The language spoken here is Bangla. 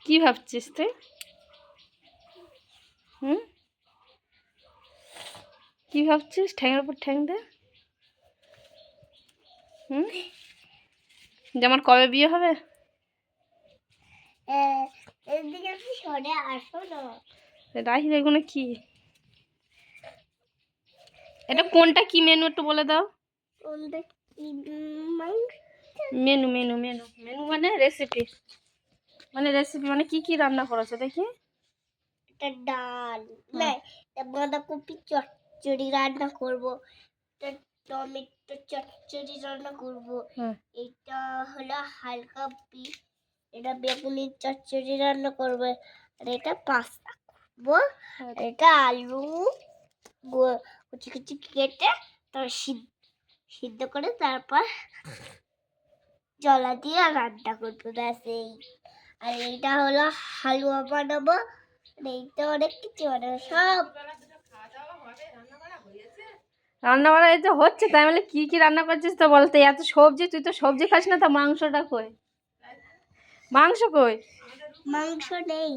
কি ভাবছিস তুই? হুম, কি ভাবছিস? ঠ্যাংয়ের উপর ঠ্যাং দে। হুম, যে আমার কবে বিয়ে হবে? এদিকে একটু সরে আসো না। রাহি এগুলো কি? এটা কোনটা কি মেনু একটু বলে দাও। কোনটা কি মাংস? মেনু মেনু মেনু মেনু মানে রেসিপি, মানে রেসিপি মানে কি কি রান্না করেছো দেখি। এটা ডাল না, এটা বাঁধাকপি চচ্চড়ি রান্না করব, এটা টমেটো চচ্চড়ি রান্না করব, হ্যাঁ, এটা হলো হালকা এটা বেগুনের চচ্চড়ি রান্না করবে, আর এটা পাস্তা করবো, আর এটা আলু কুচি কুচি কেটে তারপর সিদ্ধ করে তারপর জলা দিয়ে রান্না করবো, ব্যাস এই। আর এইটা হলো হালুয়া বানাবো, আর এইটা অনেক কিছু বানাবো সব। রান্না বান্না এই তো হচ্ছে, তাই বলে কি কি রান্না করছিস তো বলতে। এত সবজি, তুই তো সবজি খাস না, তা মাংসটা কই? মাংস কই? মাংস নেই।